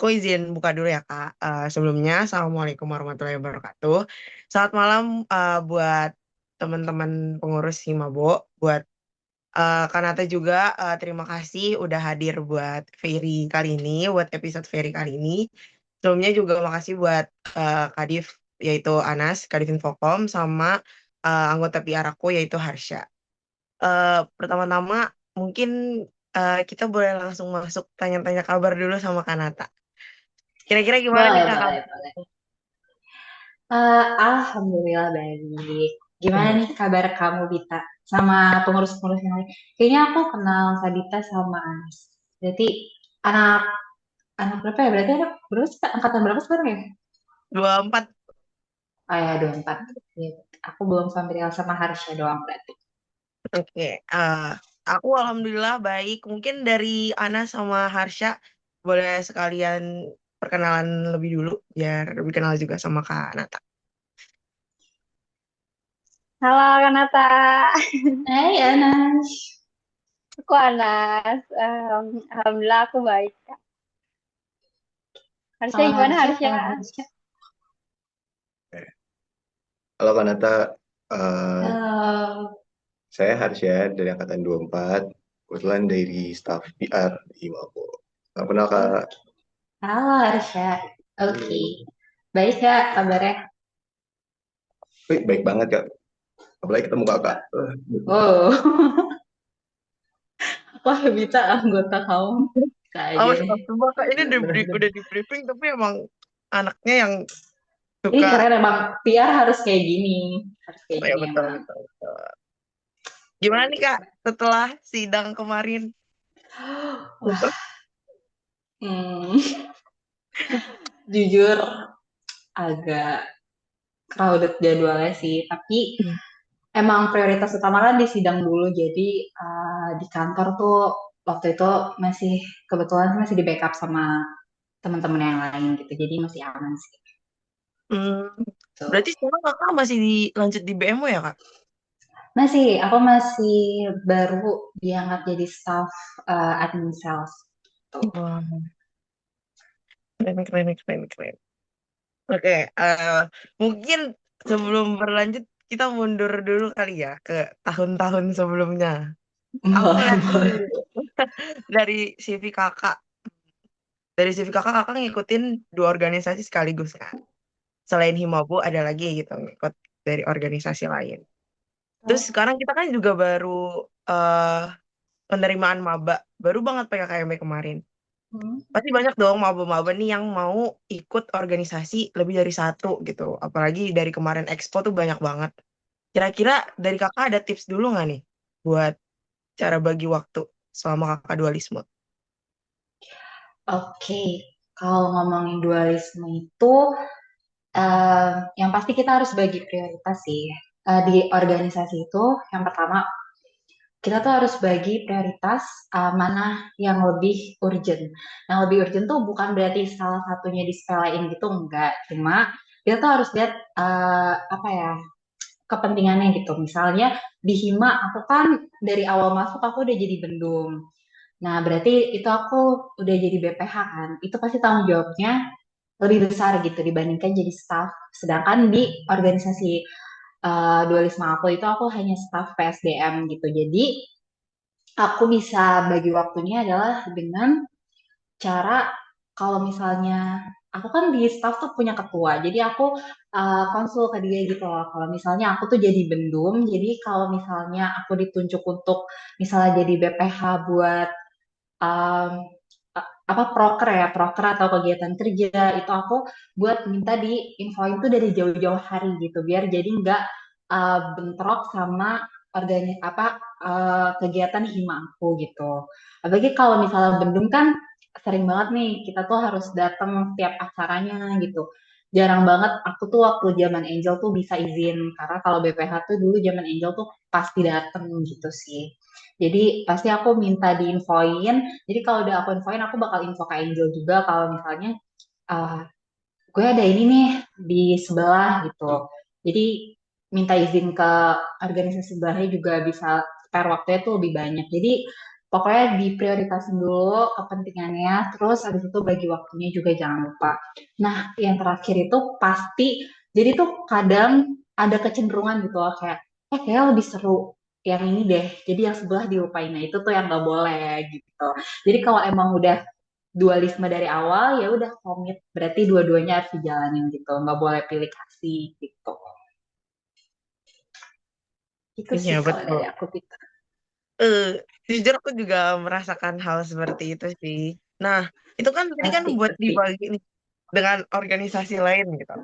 aku izin buka dulu ya Kak. Sebelumnya, Assalamualaikum warahmatullahi wabarakatuh. Selamat malam buat teman-teman pengurus Himabo, buat Kanata juga. Terima kasih udah hadir buat Ferry kali ini, buat episode Ferry kali ini. Sebelumnya juga makasih buat Kadif, yaitu Anas, Kadif Infocom, sama anggota PR aku, yaitu Harsha. Pertama-tama, mungkin kita boleh langsung masuk tanya-tanya kabar dulu sama Kanata. Kira-kira gimana nih Boleh, Kak boleh, kabar? boleh. Alhamdulillah baik. Gimana Mhm. nih kabar kamu, Bita? Sama pengurus-pengurus yang lain? Kayaknya aku kenal Sabita sama Anas. Berarti anak anak berapa ya? Berarti anak berapa sih? Angkatan berapa sekarang ya? 24. Oh ya, 24. Ya, aku belum familiar sama Harsha doang berarti. Oke. Aku alhamdulillah baik. Mungkin dari Ana sama Harsha boleh sekalian perkenalan lebih dulu biar lebih kenal juga sama Kak Nata. Halo Kanata, Hai Anas. aku Anas. Alhamdulillah aku baik. Kak. Harusnya Kalau gimana Harsha, harusnya? kalau Harsha. Halo Kanata, eh Halo. saya Harsha dari Angkatan 24, kebetulan dari staf PR di Mabo. Kenal Kak. Halo Harsha. Oke. Hmm. Baik ya kabarnya? Wih, baik banget Kak, apalagi ketemu Kakak. Oh. Wah, Bita anggota kamu. Bisa aja Awas, nih. coba Kak, ini Bener-bener. udah di briefing tapi emang anaknya yang Ini suka. keren emang PR harus kayak gini. Harus kayak Ya gini betul, emang. betul, betul. Gimana nih Kak setelah sidang kemarin? Wah, hmm, jujur agak crowded jadwalnya sih. Tapi emang prioritas utama kan di sidang dulu. Jadi di kantor tuh waktu itu masih kebetulan masih di backup sama teman-teman yang lain gitu. Jadi masih aman sih. Hmm, Tuh. berarti sekarang Kakak masih lanjut di BMO ya Kak? Masih, aku masih baru diangkat jadi staff admin sales. Tuh. Wah, keren, keren, keren, keren. Oke, mungkin sebelum berlanjut kita mundur dulu kali ya ke tahun-tahun sebelumnya. Aku Boleh, ngeliat nih boleh. dari CV kakak, kakak ngikutin dua organisasi sekaligus kan. Selain Himabu ada lagi gitu ngikut dari organisasi lain. Terus sekarang kita kan juga baru eh penerimaan maba, baru banget PKKMB kemarin. Hmm. Pasti banyak dong maba-maba nih yang mau ikut organisasi lebih dari satu gitu. Apalagi dari kemarin Expo tuh banyak banget. Kira-kira dari kakak ada tips dulu nggak nih buat cara bagi waktu selama kakak dualisme? Oke, kalau ngomongin dualisme itu, yang pasti kita harus bagi prioritas sih. Di organisasi itu, yang pertama, kita tuh harus bagi prioritas mana yang lebih urgent. Yang lebih urgent tuh bukan berarti salah satunya disepelein gitu, enggak. Cuma kita tuh harus lihat apa ya, kepentingannya gitu. Misalnya di Hima, aku kan dari awal masuk aku udah jadi bendum. Nah, berarti itu aku udah jadi BPH kan. Itu pasti tanggung jawabnya lebih besar gitu dibandingkan jadi staff. Sedangkan di organisasi dualisme aku itu aku hanya staff PSDM gitu. Jadi aku bisa bagi waktunya adalah dengan cara kalau misalnya aku kan di staff tuh punya ketua, jadi aku konsul ke dia gitu loh. Kalau misalnya aku tuh jadi bendum, jadi kalau misalnya aku ditunjuk untuk misalnya jadi BPH buat um, apa proker ya, proker atau kegiatan kerja itu aku buat minta di infoin tuh dari jauh-jauh hari gitu, biar jadi nggak bentrok sama apa kegiatan hima aku gitu. Apalagi kalau misalnya bendung kan sering banget nih kita tuh harus datang setiap acaranya gitu. Jarang banget aku tuh waktu zaman Angel tuh bisa izin karena kalau BPH tuh dulu zaman Angel tuh pasti dateng gitu sih. Jadi pasti aku minta diinfoin. Jadi kalau udah aku infoin, aku bakal info ke Angel juga kalau misalnya uh, gue ada ini nih di sebelah gitu. Jadi minta izin ke organisasi sebelahnya juga bisa spare waktunya tuh lebih banyak. Jadi Pokoknya diprioritasin dulu kepentingannya, terus habis itu bagi waktunya juga jangan lupa. Nah, yang terakhir itu pasti, jadi tuh kadang ada kecenderungan gitu loh, kayak, kayak lebih seru yang ini deh, jadi yang sebelah dilupain. Nah, itu tuh yang nggak boleh gitu. Jadi kalau emang udah dualisme dari awal, ya udah komit, berarti dua-duanya harus dijalanin gitu, nggak boleh pilih kasih gitu. Itu Iya sih kalau betul. dari aku gitu. Eh, Jujur aku juga merasakan hal seperti itu sih. Nah, itu kan tadi kan Pasti, buat pasti. dibagi nih dengan organisasi lain gitu.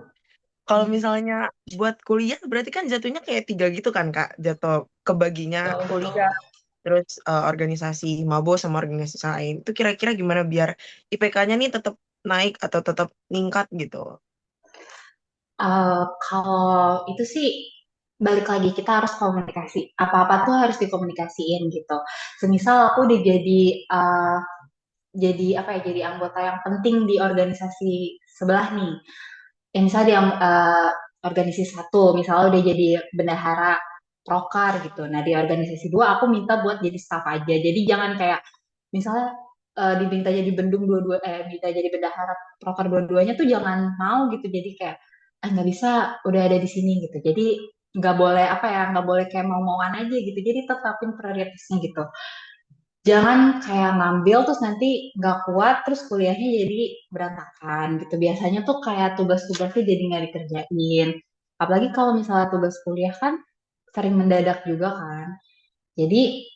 Kalau misalnya buat kuliah berarti kan jatuhnya kayak tiga gitu kan Kak, jatuh kebaginya kuliah, terus organisasi mabo sama organisasi lain. Itu kira-kira gimana biar IPK-nya nih tetap naik atau tetap meningkat gitu. Kalau itu sih balik lagi kita harus komunikasi. Apa-apa tuh harus dikomunikasiin gitu. Semisal aku udah jadi apa ya, jadi anggota yang penting di organisasi sebelah nih. Ya misalnya di organisasi satu, misalnya udah jadi bendahara prokar gitu. Nah di organisasi dua aku minta buat jadi staff aja. Jadi jangan kayak misalnya diminta jadi bendung dua-dua, minta jadi bendahara prokar dua-duanya tuh jangan mau gitu. Jadi kayak nggak bisa, udah ada di sini gitu. Jadi nggak boleh apa ya, nggak boleh kayak mau-mauan aja gitu. Jadi tetapin prioritasnya gitu. Jangan kayak ngambil terus nanti nggak kuat terus kuliahnya jadi berantakan gitu. Biasanya tuh kayak tugas-tugasnya jadi nggak dikerjain. Apalagi kalau misalnya tugas kuliah kan sering mendadak juga kan. Jadi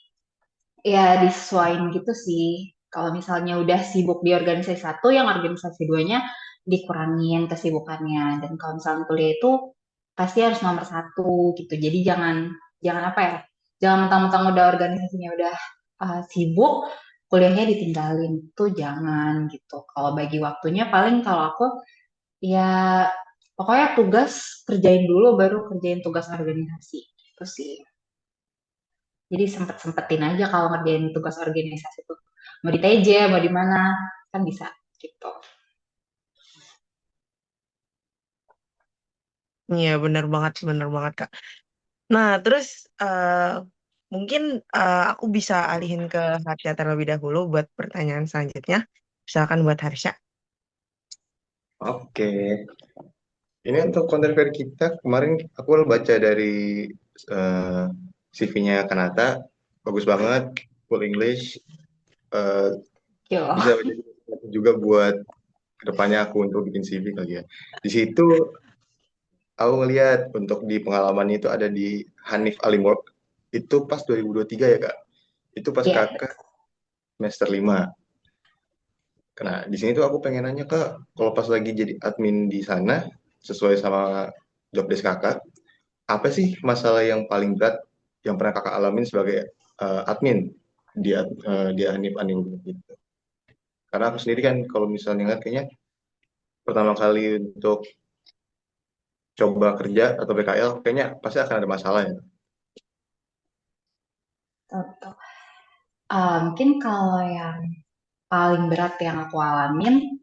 ya disesuaiin gitu sih. Kalau misalnya udah sibuk di organisasi satu, yang organisasi duanya dikurangin kesibukannya. Dan kalau misalnya kuliah itu pasti harus nomor satu gitu. Jadi jangan jangan apa ya, jangan mentang-mentang udah organisasinya udah sibuk, kuliahnya ditinggalin. Itu jangan gitu. Kalau bagi waktunya paling kalau aku ya pokoknya tugas kerjain dulu baru kerjain tugas organisasi. Itu sih. Jadi sempet-sempetin aja kalau ngerjain tugas organisasi tuh. Mau di TJ, mau di mana, kan bisa gitu. Iya bener banget Kak. Nah terus mungkin aku bisa alihin ke Harsha terlebih dahulu buat pertanyaan selanjutnya. Misalkan buat Harsha. Oke, ini untuk konten fair kita kemarin aku baca dari eh, CV-nya Kanata, bagus banget, full English, eh, Yo. bisa jadi juga buat kedepannya aku untuk bikin CV kali ya. Di situ aku ngelihat untuk di pengalaman itu ada di Hanif Alimwork itu pas 2023 ya Kak. Itu pas Iya. kakak semester 5. Nah, di sini tuh aku pengen nanya Kak, kalau pas lagi jadi admin di sana, sesuai sama job desk kakak, apa sih masalah yang paling berat yang pernah kakak alamin sebagai admin di Hanif Anim gitu? Karena aku sendiri kan kalau misalnya ngeliat kayaknya pertama kali untuk coba kerja atau PKL, kayaknya pasti akan ada masalah ya. Betul. Mungkin kalau yang paling berat yang aku alamin,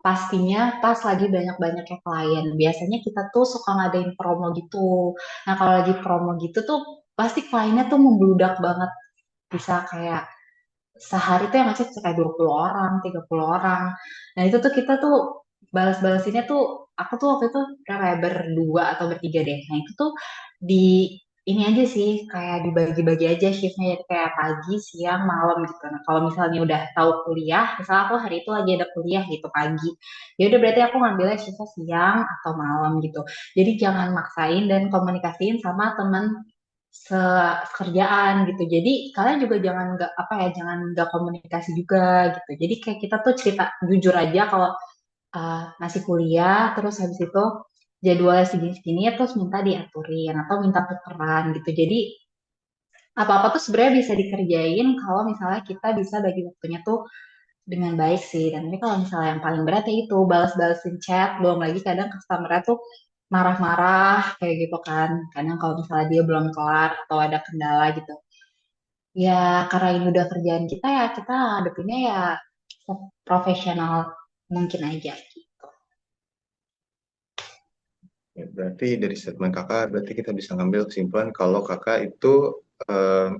pastinya pas lagi banyak-banyaknya klien. Biasanya kita tuh suka ngadain promo gitu. Nah, kalau lagi promo gitu tuh, pasti kliennya tuh membludak banget. Bisa kayak sehari tuh yang ngechat kayak 20 orang, 30 orang. Nah itu tuh kita tuh balas-balasinnya tuh, aku tuh waktu itu kayak berdua atau bertiga deh. Nah itu tuh di ini aja sih, kayak dibagi-bagi aja shiftnya, jadi kayak pagi, siang, malam gitu. Nah kalau misalnya udah tahu kuliah, misalnya aku hari itu lagi ada kuliah gitu pagi, ya udah berarti aku ngambilnya shiftnya siang atau malam gitu. Jadi jangan maksain dan komunikasiin sama teman sekerjaan gitu. Jadi kalian juga jangan nggak apa ya, jangan nggak komunikasi juga gitu. Jadi kayak kita tuh cerita jujur aja kalau masih kuliah, terus habis itu jadwalnya segini-segini, terus minta diaturin atau minta tukeran gitu. Jadi apa-apa tuh sebenarnya bisa dikerjain kalau misalnya kita bisa bagi waktunya tuh dengan baik sih. Dan ini kalau misalnya yang paling berat ya itu balas-balasin chat, belum lagi kadang customer tuh marah-marah kayak gitu kan. Kadang kalau misalnya dia belum kelar atau ada kendala gitu. Ya karena ini udah kerjaan kita ya kita hadapinnya ya profesional mungkin aja gitu. Ya, berarti dari statement kakak, berarti kita bisa ngambil kesimpulan kalau kakak itu eh,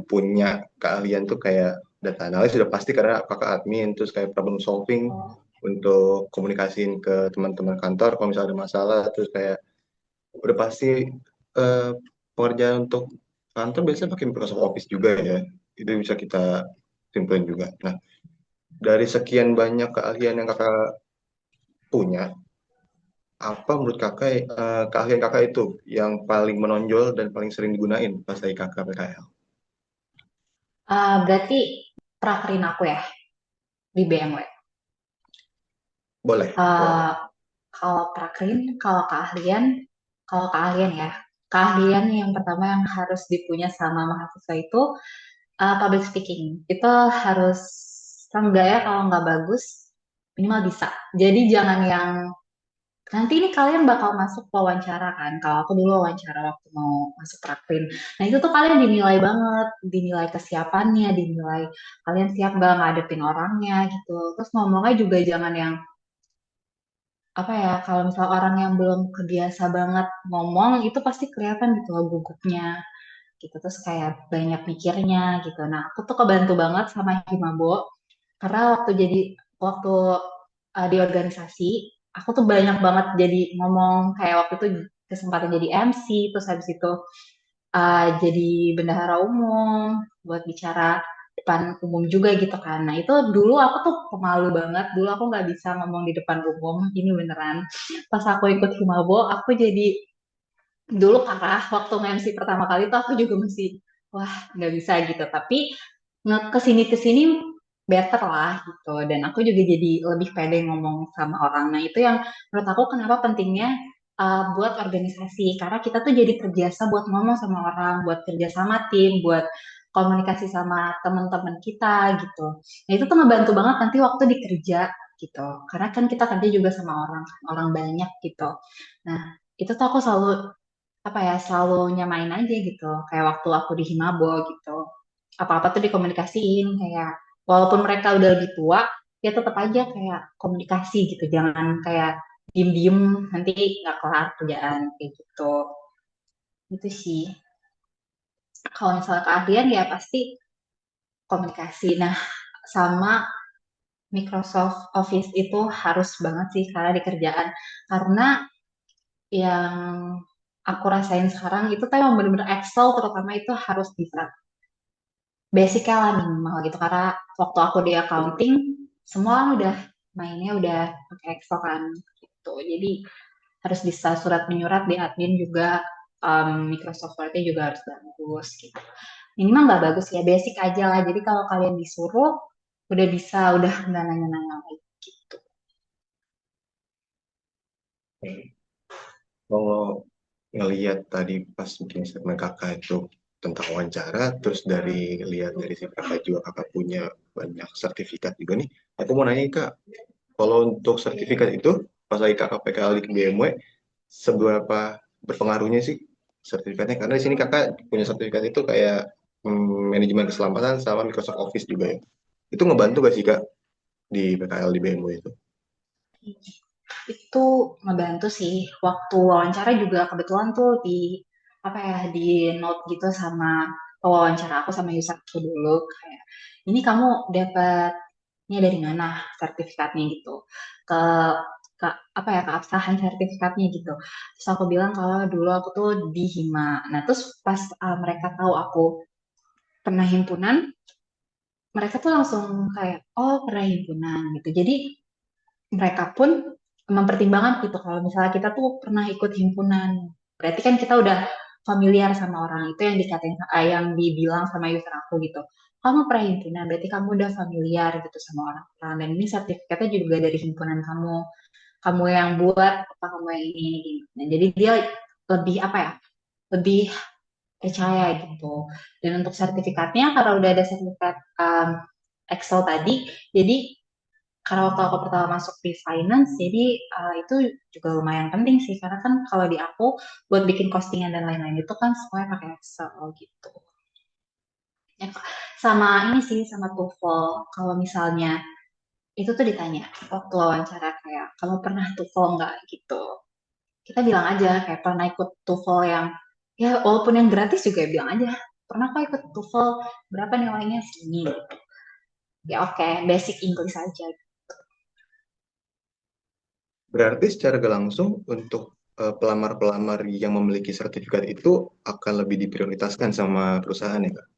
punya keahlian tuh kayak data analis sudah pasti karena kakak admin, terus kayak problem solving Oh, untuk komunikasiin ke teman-teman kantor kalau misalnya ada masalah, terus kayak udah pasti eh, pengerjaan untuk kantor biasanya pakai Microsoft Office juga ya, itu bisa kita simpulin juga. Nah, dari sekian banyak keahlian yang kakak punya, apa menurut kakak keahlian kakak itu yang paling menonjol dan paling sering digunain pas lagi kakak PKL? berarti prakerin aku ya di BMW. Boleh, boleh. Eh, kalau prakerin, kalau keahlian ya, keahlian yang pertama yang harus dipunya sama mahasiswa itu public speaking. Itu harus, enggak ya, kalau nggak bagus minimal bisa. Jadi jangan yang nanti ini kalian bakal masuk wawancara kan. Kalau aku dulu wawancara waktu mau masuk prakerin. Nah itu tuh kalian dinilai banget, dinilai kesiapannya, dinilai kalian siap nggak ngadepin orangnya gitu. Terus ngomongnya juga jangan yang apa ya, kalau misal orang yang belum kebiasa banget ngomong itu pasti kelihatan gitu loh gugupnya gitu, terus kayak banyak mikirnya gitu. Nah aku tuh kebantu banget sama Himabo karena waktu di organisasi aku tuh banyak banget jadi ngomong, kayak waktu itu kesempatan jadi MC, terus habis itu jadi bendahara umum buat bicara depan umum juga gitu kan. Nah itu dulu aku tuh pemalu banget, dulu aku nggak bisa ngomong di depan umum, ini beneran. Pas aku ikut Himabo, aku jadi dulu parah waktu nge-MC pertama kali tuh aku juga masih wah nggak bisa gitu. Tapi kesini better lah gitu. Dan aku juga jadi lebih pede ngomong sama orang. Nah itu yang menurut aku kenapa pentingnya buat organisasi. Karena kita tuh jadi terbiasa buat ngomong sama orang, buat kerja sama tim, buat komunikasi sama teman-teman kita gitu. Nah itu tuh ngebantu banget nanti waktu dikerja gitu. Karena kan kita kerja juga sama orang, orang banyak gitu. Nah itu tuh aku selalu apa ya, selalu nyamain aja gitu. Kayak waktu aku di Himabo gitu, apa-apa tuh dikomunikasiin, kayak walaupun mereka udah lebih tua ya tetap aja kayak komunikasi gitu, jangan kayak diem-diem nanti nggak kelar kerjaan kayak gitu. Itu sih kalau misalnya keahlian ya pasti komunikasi. Nah sama Microsoft Office itu harus banget sih karena di kerjaan, karena yang aku rasain sekarang itu tuh yang bener-bener Excel terutama itu harus bisa basicnya lah minimal gitu, karena waktu aku di accounting semua kan udah mainnya udah pakai Excel kan gitu, jadi harus bisa surat menyurat di admin juga. Microsoft Word-nya juga harus bagus gitu, minimal nggak bagus ya basic aja lah, jadi kalau kalian disuruh udah bisa, udah nggak nanya-nanya lagi gitu. Kalau ngelihat tadi pas bikin statement kakak itu tentang wawancara, terus dari lihat dari si kakak juga kakak punya banyak sertifikat juga nih. Aku mau nanya nih, kak, kalau untuk sertifikat itu pas lagi kakak PKL di BMW, seberapa berpengaruhnya sih sertifikatnya? Karena di sini kakak punya sertifikat itu kayak manajemen keselamatan sama Microsoft Office juga ya. Itu ngebantu gak sih kak di PKL di BMW itu? Itu ngebantu sih. Waktu wawancara juga kebetulan tuh di apa ya, di note gitu sama wawancara aku sama user aku dulu, kayak ini kamu dapatnya dari mana sertifikatnya gitu, ke ke apa ya, keabsahan sertifikatnya gitu. Terus aku bilang kalau dulu aku tuh di Hima. Nah terus pas mereka tahu aku pernah himpunan, mereka tuh langsung kayak oh pernah himpunan gitu. Jadi mereka pun mempertimbangkan gitu, kalau misalnya kita tuh pernah ikut himpunan berarti kan kita udah familiar sama orang itu, yang dikatain yang dibilang sama user aku gitu, kamu pernah himpunan berarti kamu udah familiar gitu sama orang-orang, dan ini sertifikatnya juga dari himpunan kamu, kamu yang buat apa, kamu yang ini gitu. Nah, jadi dia lebih apa ya, lebih percaya gitu. Dan untuk sertifikatnya karena udah ada sertifikat Excel tadi, jadi karena waktu aku pertama masuk di finance, jadi itu juga lumayan penting sih, karena kan kalau di aku buat bikin postingan dan lain-lain itu kan semuanya pakai Excel gitu. Ya, sama ini sih sama TOEFL, kalau misalnya itu tuh ditanya waktu wawancara kayak kamu pernah TOEFL nggak gitu, kita bilang aja kayak pernah ikut TOEFL yang ya walaupun yang gratis juga ya bilang aja Pernah kok ikut TOEFL, berapa nilainya sini gitu. Ya oke, basic English aja. Berarti secara gak langsung untuk pelamar-pelamar yang memiliki sertifikat itu akan lebih diprioritaskan sama perusahaan ya, Kak?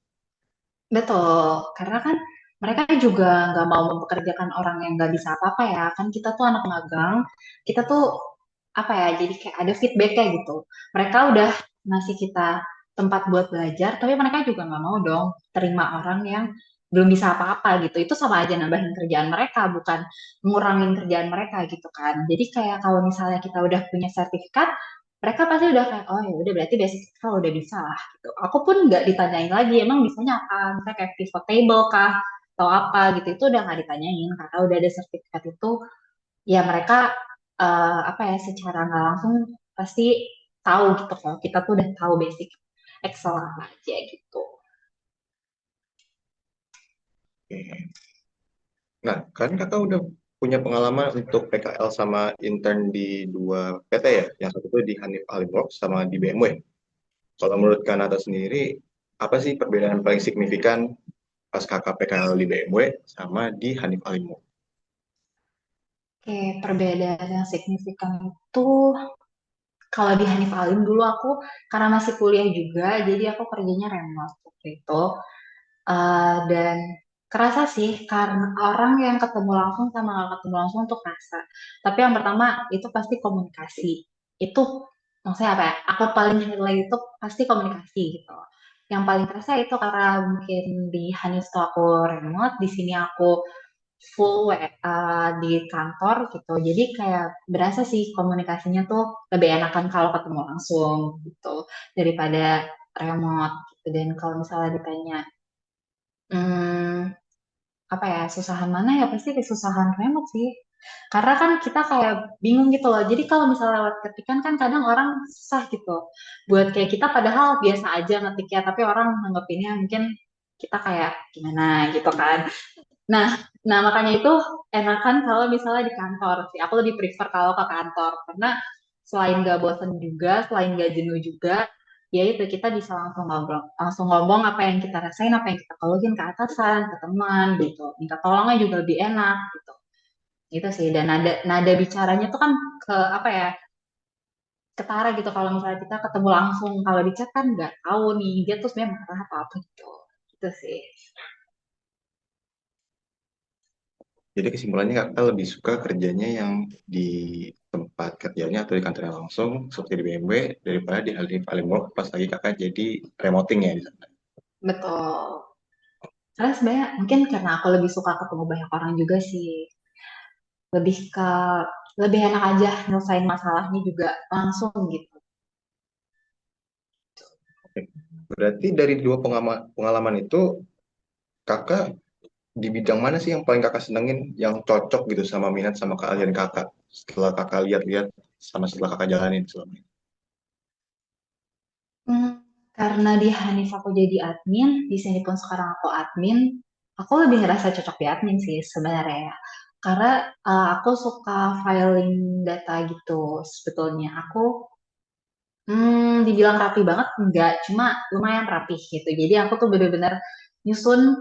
Betul, karena kan mereka juga nggak mau mempekerjakan orang yang nggak bisa apa-apa ya. Kan kita tuh anak magang, kita tuh apa ya, jadi kayak ada feedback kayak gitu. Mereka udah ngasih kita tempat buat belajar, tapi mereka juga nggak mau dong terima orang yang belum bisa apa-apa gitu. Itu sama aja nambahin kerjaan mereka, bukan ngurangin kerjaan mereka gitu kan. Jadi kayak kalau misalnya kita udah punya sertifikat, mereka pasti udah kayak, oh ya udah berarti basic kita udah bisa lah gitu. Aku pun nggak ditanyain lagi, emang bisanya apa, misalnya kayak pivot table kah atau apa gitu, itu udah nggak ditanyain karena udah ada sertifikat itu. Ya mereka apa ya, secara nggak langsung pasti tahu gitu kalau kita tuh udah tahu basic Excel apa aja gitu. Oke. Nah, kan kakak udah punya pengalaman untuk PKL sama intern di dua PT ya, yang satu itu di Hanif Alimworks sama di BMW. Kalau menurut Kanata sendiri, apa sih perbedaan paling signifikan pas kakak PKL di BMW sama di Hanif Alimworks? Oke, perbedaan yang signifikan itu kalau di Hanif Alim dulu aku karena masih kuliah juga, jadi aku kerjanya remote waktu itu. Dan kerasa sih karena orang yang ketemu langsung sama nggak ketemu langsung tuh kerasa. Tapi yang pertama itu pasti komunikasi. Itu maksudnya apa ya? Aku paling nilai itu pasti komunikasi gitu. Yang paling kerasa itu karena mungkin di Hanis tuh aku remote, di sini aku full di kantor gitu. Jadi kayak berasa sih komunikasinya tuh lebih enakan kalau ketemu langsung gitu daripada remote gitu. Dan kalau misalnya ditanya hmm, apa ya, susahan mana ya, pasti kesusahan remote sih, karena kan kita kayak bingung gitu loh. Jadi kalau misalnya lewat ketikan kan kadang orang susah gitu buat kayak kita, padahal biasa aja ngetiknya, tapi orang nanggepinnya mungkin kita kayak gimana gitu kan. Nah nah makanya itu enakan kalau misalnya di kantor sih, aku lebih prefer kalau ke kantor, karena selain gak bosan juga, selain gak jenuh juga, ya itu kita bisa langsung ngobrol, langsung ngomong apa yang kita rasain, apa yang kita keluhin ke atasan, ke teman gitu, minta tolongnya juga lebih enak gitu. Itu sih, dan nada nada bicaranya tuh kan ke apa ya, ketara gitu kalau misalnya kita ketemu langsung. Kalau di chat kan nggak tahu nih dia tuh sebenarnya marah apa apa gitu. Gitu sih. Jadi kesimpulannya kakak lebih suka kerjanya yang di tempat kerjanya atau di kantornya langsung seperti di BMW daripada di Hanif Alimworks pas lagi kakak jadi remoting ya di sana. Betul. Karena sebenarnya mungkin karena aku lebih suka ketemu banyak orang juga sih. Lebih ke lebih enak aja nyelesain masalahnya juga langsung gitu. Oke. Berarti dari dua pengalaman itu kakak di bidang mana sih yang paling kakak senengin, yang cocok gitu sama minat sama keahlian kakak setelah kakak lihat-lihat sama setelah kakak jalanin selama ini? Hmm, karena di Hanif aku jadi admin, di sini pun sekarang aku admin, aku lebih ngerasa cocok di admin sih sebenarnya ya. Karena aku suka filing data gitu sebetulnya. Aku dibilang rapi banget enggak, cuma lumayan rapi gitu. Jadi aku tuh bener-bener nyusun,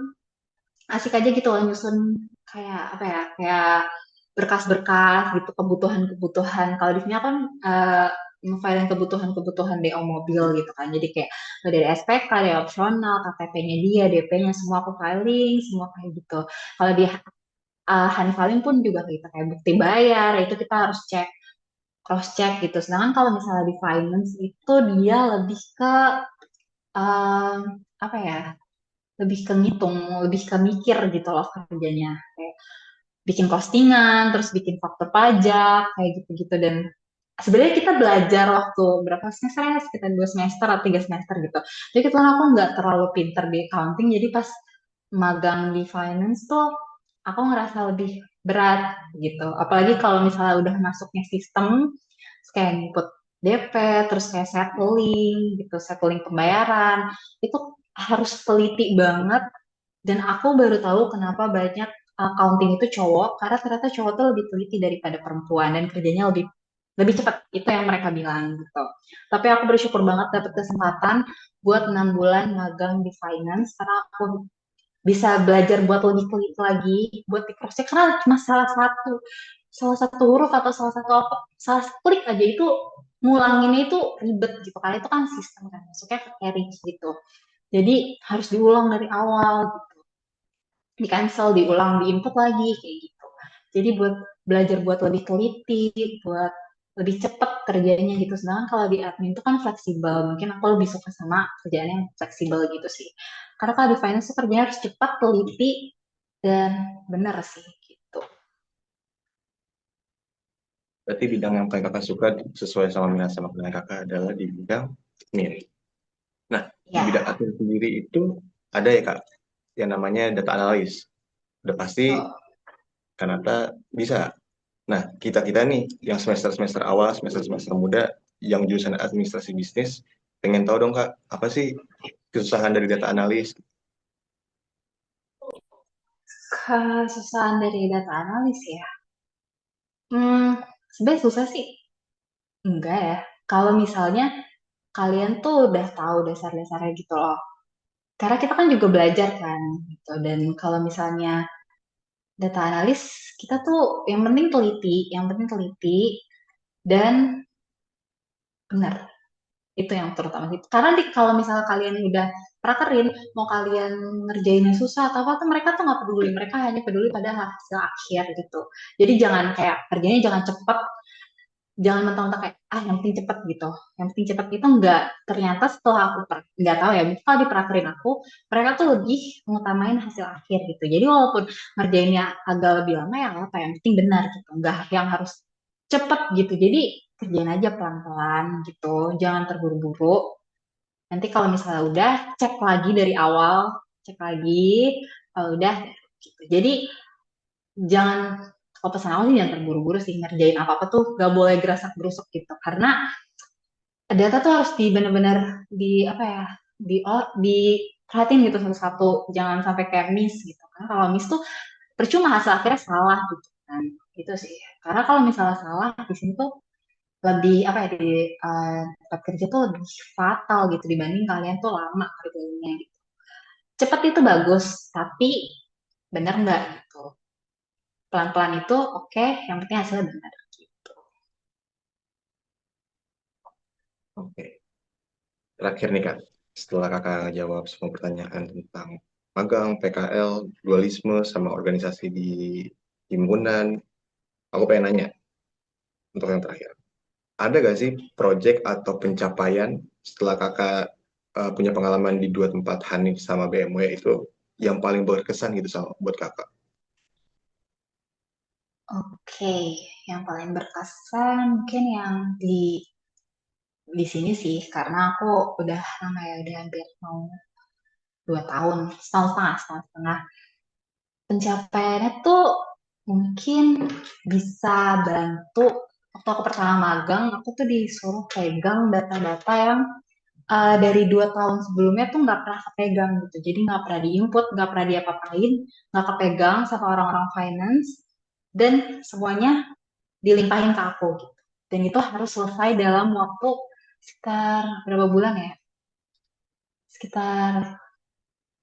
asik aja gitu loh nyusun, kayak apa ya, kayak berkas-berkas gitu, kebutuhan-kebutuhan. Kalau di sini aku kan nge-filein kebutuhan-kebutuhan DO mobil gitu kan. Jadi kayak mulai dari SPK, dari opsional, KTP-nya dia, DP-nya semua aku filing, semua kayak gitu. Kalau di hand filing pun juga gitu, kayak bukti bayar, itu kita harus cek, cross check gitu. Sedangkan kalau misalnya di finance itu dia lebih ke em, apa ya? Lebih ke ngitung, lebih ke mikir gitu loh kerjanya. Kayak bikin postingan, terus bikin faktur pajak, kayak gitu-gitu. Dan sebenarnya kita belajar waktu berapa semester ya, sekitar 2 semester atau 3 semester gitu. Jadi kebetulan aku nggak terlalu pinter di accounting, jadi pas magang di finance tuh aku ngerasa lebih berat gitu. Apalagi kalau misalnya udah masuknya sistem, terus kayak input DP, terus kayak settling gitu, settling pembayaran, itu harus teliti banget. Dan aku baru tahu kenapa banyak accounting itu cowok, karena ternyata cowok tuh lebih teliti daripada perempuan dan kerjanya lebih lebih cepat, itu yang mereka bilang gitu. Tapi aku bersyukur banget dapat kesempatan buat 6 bulan magang di finance karena aku bisa belajar buat lebih teliti lagi, buat di cross check karena cuma salah satu huruf atau salah satu klik aja itu ngulanginnya itu ribet gitu karena itu kan sistem kan masuknya ke carry gitu. Jadi harus diulang dari awal gitu. Di cancel, diulang, diinput lagi kayak gitu. Jadi buat belajar buat lebih teliti, buat lebih cepat kerjanya gitu. Sedangkan kalau di admin itu kan fleksibel. Mungkin aku lebih suka sama kerjaan yang fleksibel gitu sih. Karena kalau di finance tuh kerjanya harus cepat, teliti, dan benar sih gitu. Berarti bidang yang paling kakak suka sesuai sama minat sama kebenaran kakak adalah di bidang admin. Nah, di bidang Ya, admin sendiri itu ada ya kak, yang namanya data analis. Udah pasti betul. Kanata bisa. Nah, kita-kita nih yang semester-semester awal, semester-semester muda, yang jurusan administrasi bisnis, pengen tahu dong kak, apa sih kesusahan dari data analis? Kesusahan dari data analis ya. Sebenarnya susah sih. Enggak ya. Kalau misalnya kalian tuh udah tahu dasar-dasarnya gitu loh. Karena kita kan juga belajar kan gitu. Dan kalau misalnya data analis, kita tuh yang penting teliti dan benar. Itu yang terutama sih. Karena kalau misalnya kalian udah prakerin, mau kalian ngerjainnya susah atau apa tuh mereka tuh nggak peduli. Mereka hanya peduli pada hasil akhir gitu. Jadi jangan kayak kerjanya jangan cepet, jangan mentang-mentang kayak yang penting cepet gitu. Yang penting cepet itu enggak. Ternyata setelah aku nggak tahu ya, mungkin kalau diprakterin aku, mereka tuh lebih mengutamain hasil akhir gitu. Jadi walaupun ngerjainnya agak lebih lama ya nggak apa, yang penting benar gitu. Enggak yang harus cepet gitu. Jadi kerjain aja pelan-pelan gitu. Jangan terburu-buru. Nanti kalau misalnya udah cek lagi dari awal, cek lagi, kalau udah gitu. Jadi jangan kalau pesan aku sih jangan terburu-buru sih ngerjain apa-apa tuh gak boleh gerasak gerusuk gitu karena data tuh harus di benar-benar di apa ya diperhatiin gitu satu-satu jangan sampai kayak miss gitu kan kalau miss tuh percuma hasil akhirnya salah gitu kan itu sih karena kalau misalnya salah di sini tuh lebih apa ya di tempat kerja tuh lebih fatal gitu dibanding kalian tuh lama kerjanya gitu. Cepat itu bagus tapi benar nggak gitu pelan-pelan itu oke yang penting hasilnya benar gitu. Oke. Terakhir nih kak, setelah kakak jawab semua pertanyaan tentang magang, PKL, dualisme, sama organisasi di himpunan, aku pengen nanya untuk yang terakhir. Ada gak sih project atau pencapaian setelah kakak punya pengalaman di dua tempat Hanif sama BMW itu yang paling berkesan gitu sama buat kakak? Oke, yang paling berkesan mungkin yang di sini sih, karena aku udah lama ya, udah hampir mau 2 tahun, setahun setengah. Pencapaiannya tuh mungkin bisa bantu. Waktu aku pertama magang, aku tuh disuruh pegang data-data yang dari 2 tahun sebelumnya tuh nggak pernah kepegang gitu. Jadi nggak pernah diinput, nggak pernah diapa-apain, nggak kepegang sama orang-orang finance, dan semuanya dilimpahin ke aku gitu. Dan itu harus selesai dalam waktu sekitar berapa bulan ya? Sekitar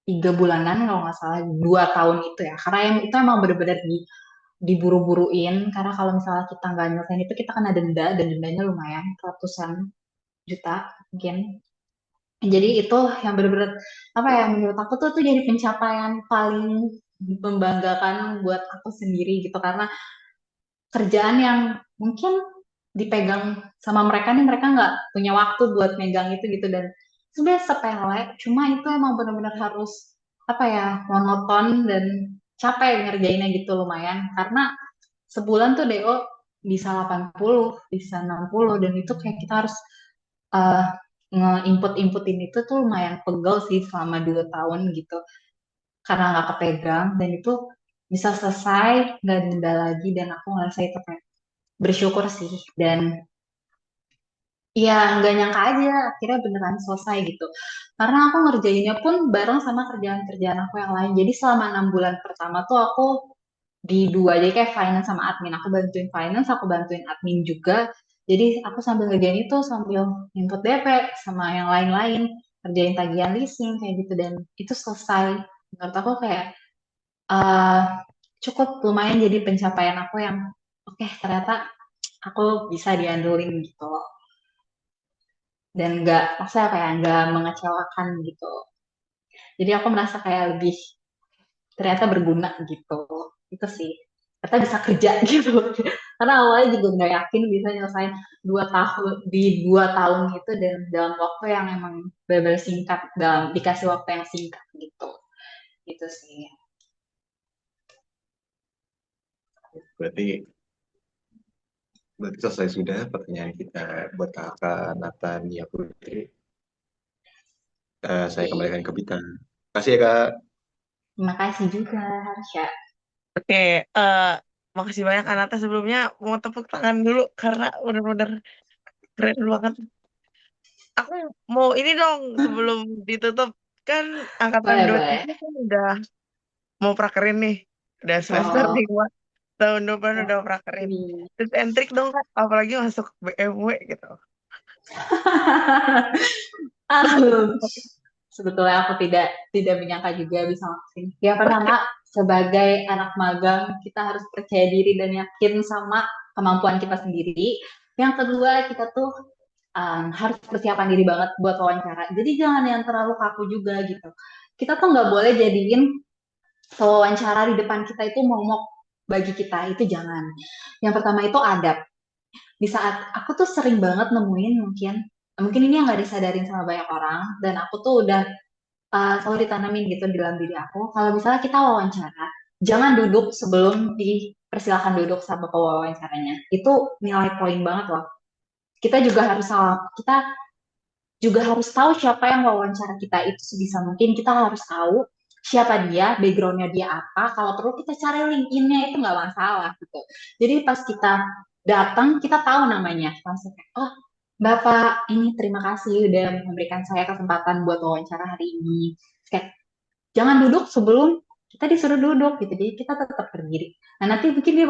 3 bulanan kalau nggak salah 2 tahun itu ya. Karena yang itu emang bener-bener diburu-buruin. Karena kalau misalnya kita nggak nyelesain itu kita kena denda dan dendanya lumayan ratusan juta mungkin. Jadi itu yang bener-bener apa ya menurut aku tuh jadi pencapaian paling membanggakan buat aku sendiri gitu karena kerjaan yang mungkin dipegang sama mereka nih mereka nggak punya waktu buat megang itu gitu dan sebenarnya sepele cuma itu emang benar-benar harus apa ya monoton dan capek ngerjainnya gitu lumayan karena sebulan tuh DO bisa 80 bisa 60 dan itu kayak kita harus uh, nge-input-inputin itu tuh lumayan pegel sih selama 2 tahun gitu karena nggak kepegang dan itu bisa selesai nggak denda lagi dan aku ngerasa itu kayak bersyukur sih dan ya nggak nyangka aja akhirnya beneran selesai gitu karena aku ngerjainnya pun bareng sama kerjaan-kerjaan aku yang lain jadi selama 6 bulan pertama tuh aku di dua jadi kayak finance sama admin aku bantuin finance aku bantuin admin juga Jadi aku sambil ngerjain itu sambil input DP sama yang lain-lain, kerjain tagihan leasing kayak gitu dan itu selesai. Menurut aku kayak eh, cukup lumayan jadi pencapaian aku yang oke, ternyata aku bisa diandelin gitu dan nggak maksudnya kayak nggak mengecewakan gitu. Jadi aku merasa kayak lebih ternyata berguna gitu. Itu sih. Ternyata bisa kerja gitu. Karena awalnya juga nggak yakin bisa nyelesain 2 tahun di 2 tahun itu dan dalam waktu yang emang benar singkat dalam dikasih waktu yang singkat gitu. Gitu sih. Berarti berarti selesai sudah pertanyaan kita buat kakak Nathan ya Putri. Saya Oke. kembalikan ke Bita. Kasih ya kak. Terima kasih juga Harsha. Oke, makasih banyak Anata sebelumnya mau tepuk tangan dulu karena bener-bener keren banget. Aku mau ini dong sebelum ditutup kan angkatan Boleh, boleh. 23 kan udah mau prakerin nih. Udah semester Oh, 5 tahun depan ya. udah prakerin. Wih. Tips and trick dong Kak, apalagi masuk BMW gitu. Um, Sebetulnya aku tidak menyangka juga bisa masuk sini. Yang pertama, sebagai anak magang, kita harus percaya diri dan yakin sama kemampuan kita sendiri. Yang kedua, kita tuh harus persiapan diri banget buat wawancara. Jadi jangan yang terlalu kaku juga gitu. Kita tuh nggak boleh jadiin wawancara di depan kita itu momok bagi kita, itu jangan. Yang pertama itu adab. Di saat aku tuh sering banget nemuin mungkin mungkin ini yang nggak disadarin sama banyak orang dan aku tuh udah selalu ditanamin gitu di dalam diri aku. Kalau misalnya kita wawancara, jangan duduk sebelum dipersilakan duduk sama pewawancaranya. Itu nilai poin banget loh. Kita juga harus tahu siapa yang wawancara kita itu sebisa mungkin. Kita harus tahu siapa dia, backgroundnya dia apa. Kalau perlu kita cari LinkedIn-nya itu nggak masalah gitu. Jadi pas kita datang, kita tahu namanya. Langsung kayak, oh Bapak, ini terima kasih udah memberikan saya kesempatan buat wawancara hari ini. Kayak jangan duduk sebelum kita disuruh duduk gitu. Jadi kita tetap berdiri. Nah nanti mungkin dia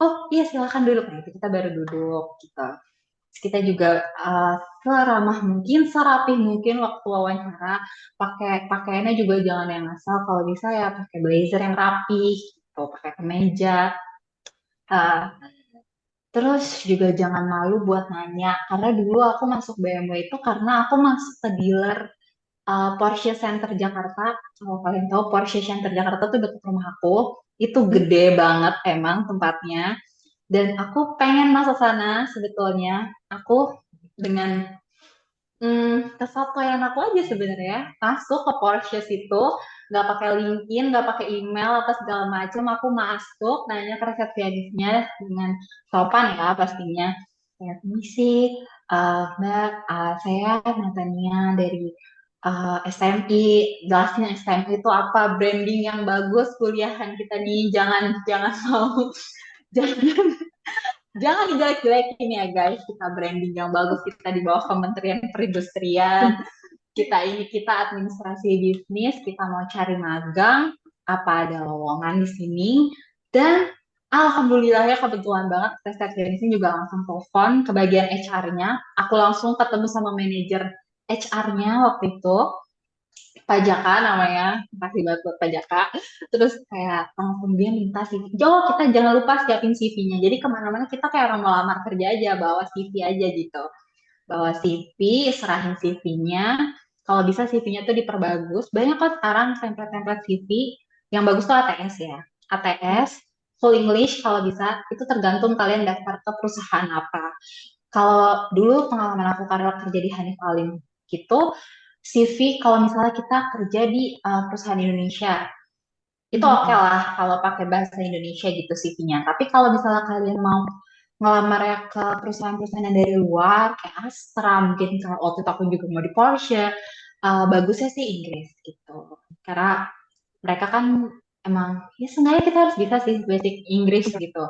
oh iya silakan duduk. Nah itu kita baru duduk gitu. Terus kita juga seramah mungkin, serapih mungkin waktu wawancara. Pakaiannya juga jangan yang asal. Kalau bisa ya pakai blazer yang rapi, gitu, pakai kemeja. Uh, Terus juga jangan malu buat nanya. Karena dulu aku masuk BMW itu karena aku masuk ke dealer Porsche Center Jakarta. Kalau kalian tahu Porsche Center Jakarta tuh dekat rumah aku. Itu gede banget emang tempatnya. Dan aku pengen masuk sana sebetulnya. Aku dengan kesotoyan aku aja sebenarnya masuk ke Porsche situ, nggak pakai LinkedIn, nggak pakai email apa segala macam. Aku masuk nanya ke resepsionisnya dengan sopan ya pastinya. Kayak misi, Mbak, saya Natania dari SMI. Jelasin SMI itu apa, branding yang bagus kuliahan kita nih. Jangan jangan mau jangan jangan dijelek-jelekin ya guys. Kita branding yang bagus, kita di bawah Kementerian Perindustrian, kita administrasi bisnis, kita mau cari magang, apa ada lowongan di sini. Dan alhamdulillah ya kebetulan banget resepsionisnya juga langsung telepon ke bagian HR-nya. Aku langsung ketemu sama manajer HR-nya waktu itu. Pak Jaka namanya, kasih banget buat Pak Jaka. Terus kayak langsung dia minta CV. Jo, kita jangan lupa siapin CV-nya. Jadi kemana-mana kita kayak orang melamar kerja aja, bawa CV aja gitu. Bawa CV, serahin CV-nya. Kalau bisa CV-nya tuh diperbagus. Banyak kok sekarang template-template CV. Yang bagus tuh ATS ya. ATS, full English kalau bisa. Itu tergantung kalian daftar ke perusahaan apa. Kalau dulu pengalaman aku karena kerja di Hanif Alim gitu, CV kalau misalnya kita kerja di perusahaan Indonesia, itu oke lah kalau pakai bahasa Indonesia gitu CV-nya. Tapi kalau misalnya kalian mau ngelamar ya ke perusahaan-perusahaan yang dari luar, kayak Astra, mungkin kalau waktu itu aku juga mau di Porsche, bagusnya sih Inggris gitu. Karena mereka kan emang, ya seenggaknya kita harus bisa sih basic Inggris gitu.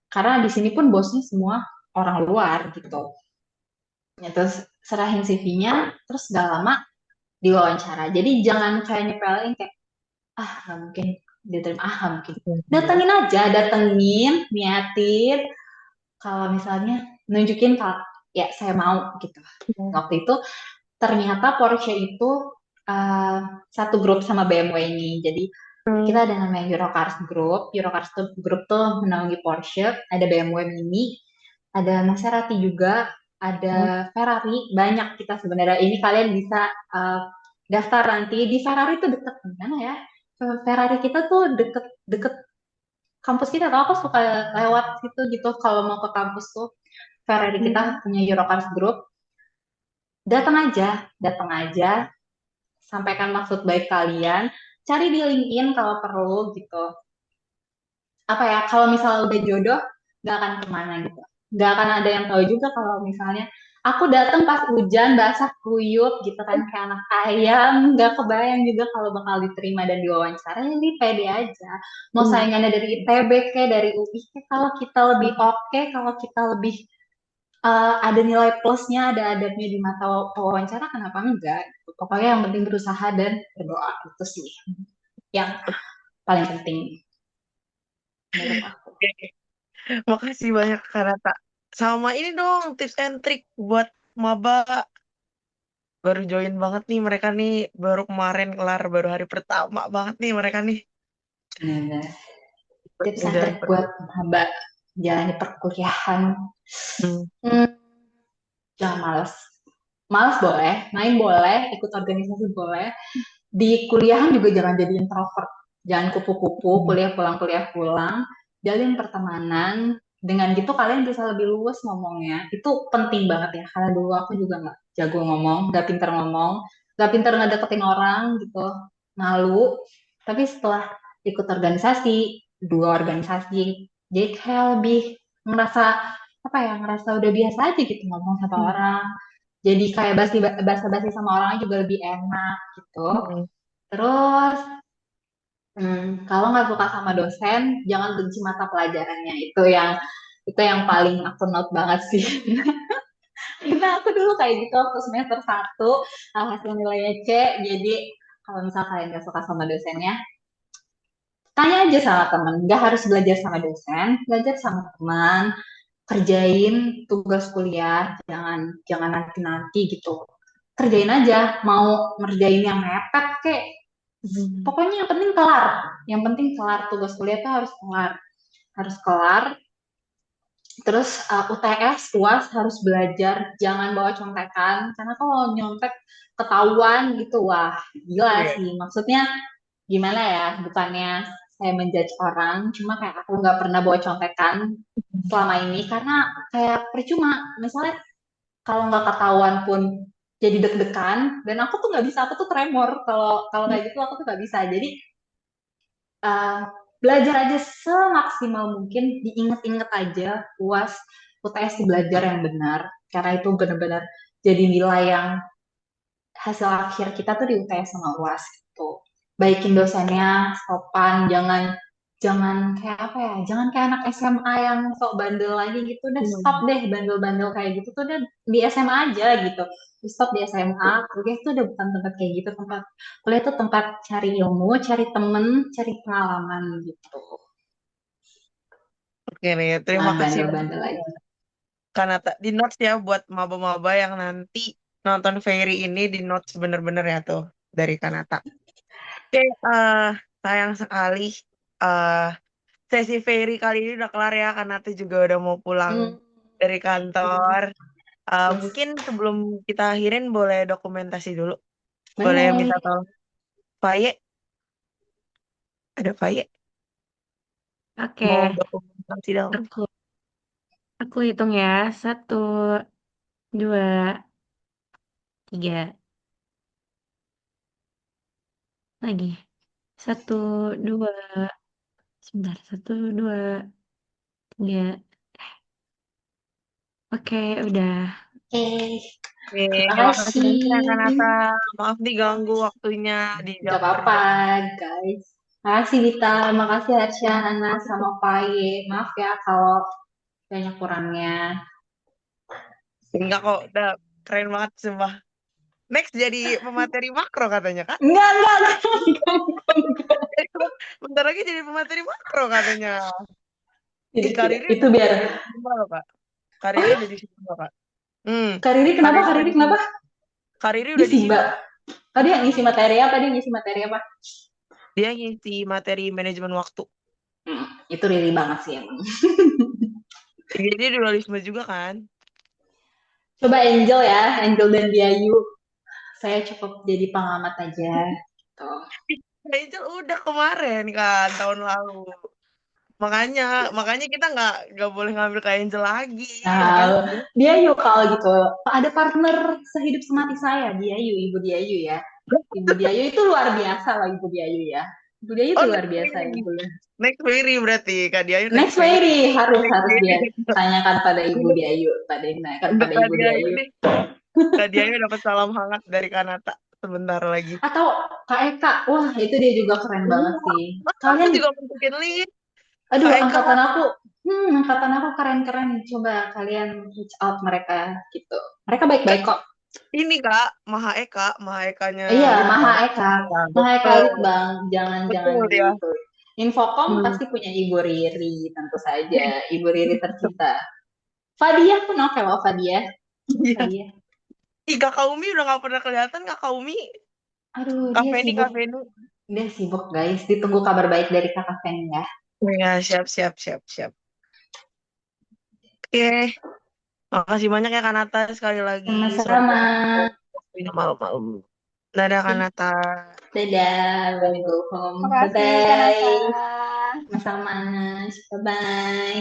Karena di sini pun bosnya semua orang luar gitu. Ya, terus serahin CV-nya, terus gak lama diwawancara. Jadi jangan kayak nyepelin kayak, nggak mungkin diterima, ah nggak mungkin. Datengin aja, datengin, niatin. Kalau misalnya nunjukin kalau ya saya mau gitu. Waktu itu ternyata Porsche itu satu grup sama BMW ini. Jadi kita ada namanya Eurocars Group. Eurocars Group tuh menaungi Porsche, ada BMW Mini, ada Maserati juga, ada Ferrari. Banyak kita sebenarnya. Ini kalian bisa daftar nanti. Di Ferrari tuh deket mana ya? Ferrari kita tuh deket kampus kita. Tau aku suka lewat situ gitu kalau mau ke kampus tuh. Ferrari kita punya Eurocars Group. Datang aja, sampaikan maksud baik kalian, cari di LinkedIn kalau perlu gitu. Apa ya, kalau misalnya udah jodoh, gak akan kemana gitu. Gak akan ada yang tahu juga kalau misalnya aku datang pas hujan, basah kuyup gitu kan, kayak anak ayam, gak kebayang juga kalau bakal diterima dan diwawancara, jadi pede aja. Mau saingannya dari ITB kayak dari UI, kalau kita lebih oke, kalau kita lebih ada nilai plusnya, ada adabnya di mata wawancara, kenapa enggak? Pokoknya yang penting berusaha dan berdoa, itu sih yang paling penting menurut aku. Makasih banyak Kanata. Sama ini dong tips and trick buat maba. Baru join banget nih mereka nih. Baru kemarin kelar, baru hari pertama banget nih mereka nih. Benar. Tips and Dari trick buat maba jalani perkuliahan. Jangan males. Males boleh, main boleh, ikut organisasi boleh. Di kuliahan juga jangan jadi introvert. Jangan kupu-kupu, kuliah pulang. Jalin pertemanan. Dengan gitu kalian bisa lebih luas ngomongnya. Itu penting banget ya. Karena dulu aku juga nggak jago ngomong, nggak pinter ngomong, nggak pinter ngedeketin orang gitu. Malu. Tapi setelah ikut organisasi, dua organisasi, jadi kayak lebih ngerasa apa ya, ngerasa udah biasa aja gitu ngomong sama orang. Jadi kayak basa-basi sama orangnya juga lebih enak gitu. Terus kalau nggak suka sama dosen, jangan benci mata pelajarannya. Itu yang paling aku note banget sih. Karena aku dulu kayak gitu waktu semester 1, hasil nilainya C. Jadi kalau misalnya kalian nggak suka sama dosennya, tanya aja sama temen. Nggak harus belajar sama dosen, belajar sama teman, kerjain tugas kuliah, jangan nanti gitu. Kerjain aja, mau ngerjain yang mepet kek, pokoknya yang penting kelar tugas kuliah tuh harus kelar. Terus UTS UAS harus belajar, jangan bawa contekan, karena kalau nyontek ketahuan gitu, wah gila sih. Maksudnya gimana ya, bukannya saya menjudge orang, cuma kayak aku nggak pernah bawa contekan selama ini karena kayak percuma. Misalnya kalau nggak ketahuan pun jadi deg-degan, dan aku tuh nggak bisa, aku tuh tremor kalau kayak gitu, aku tuh nggak bisa. Jadi belajar aja semaksimal mungkin, diinget-inget aja UAS UTS, belajar yang benar, karena itu benar-benar jadi nilai yang hasil akhir kita tuh di UTS sama UAS gitu. Baikin dosennya, sopan, jangan kayak apa ya, jangan kayak anak SMA yang sok bandel lagi gitu. Udah stop deh bandel-bandel kayak gitu tuh, udah di SMA aja gitu. Stop di SMA. Kuliah tuh udah bukan tempat kayak gitu. Kuliah tuh tempat cari ilmu, cari temen, cari pengalaman gitu. Oke nih, terima Jangan kasih bandel-bandel lagi. Kanata. Di notes ya buat maba-maba yang nanti nonton Fairy ini, di notes bener-bener ya tuh dari Kanata. Oke, sayang sekali sesi Fairy kali ini udah kelar ya, Kanata juga udah mau pulang dari kantor. Mungkin sebelum kita akhirin boleh dokumentasi dulu. Boleh minta tolong. Faye? Ada Faye? Oke, Mau dokumentasi dong. aku hitung ya. 1, 2, 3. Lagi. 1, 2. Sebentar. 1, 2, 3. Oke, udah. Oke, Terima terima kasih banyak ya, kasih. Kanata. Maaf nih ganggu waktunya di jam Gak apa-apa, guys. Makasih Dita, makasih Arsya, Ana, sama Paye. Maaf ya kalau banyak kurangnya. Enggak kok, udah keren banget sumpah. Next jadi pemateri makro katanya, Kak. Enggak. Bentar lagi jadi pemateri makro katanya. Jadi Karirnya itu biar gimana, Kak? Kak Riri udah di Simba, Kak. Kak Riri Kak kenapa? Riri Kak udah Riri di Simba. kenapa? Kak Riri Di udah di Simba. Simba. Oh, dia ngisi materi apa? Dia ngisi materi apa? Dia ngisi materi manajemen waktu. Itu Riri banget sih emang. Jadi dia dualisme juga kan. Coba Angel ya, Angel dan Diayu. Saya cukup jadi pengamat aja. Tuh. Angel udah kemarin kan tahun lalu. Makanya kita nggak boleh ngambil Kak Angel lagi. Makanya Nah, Diayu kalau gitu. Ada partner sehidup semati saya, Diayu, Ibu Diayu ya. Ibu Diayu itu luar biasa lah, Ibu Diayu ya. Ibu Diayu itu luar next biasa, Fairy. Ibu. Next Fairy berarti Kak Diayu Next next Fairy. Fairy harus Next dia Fairy. tanyakan pada Ibu Untuk Diayu, tanyakan untuk pada Kak Ibu Diayu Diayu. nih. Kak Diayu dapat salam hangat dari Kanata sebentar lagi. Atau Kak Eka, wah itu dia juga keren banget sih. Aku Kalian, juga masukin list. aduh Kak Eka. angkatan aku keren-keren. Coba kalian reach out mereka gitu. Mereka baik-baik kok. Ini Kak, Maha Ekanya Iya, Litbang. Maha Eka Betul. Litbang, jangan Betul dia. gitu. Infocom pasti punya Ibu Riri, tentu saja. Ibu Riri tercinta. Fadia pun oke loh, Fadia. Iya. Ih, Kakak Umi udah gak pernah kelihatan, Kakak Umi. Aduh, Kak dia Feni, sibuk. Kak Feni. Dia sibuk, guys. Ditunggu kabar baik dari Kakak Feni ya. Ya, siap. Oke. Makasih banyak ya Kanata sekali lagi. Sama-sama. Waktunya malam-malam. Dadah Kanata. Dadah, wanna go home. Makasih, Bye-bye. Kanata. Sama-sama. Bye-bye.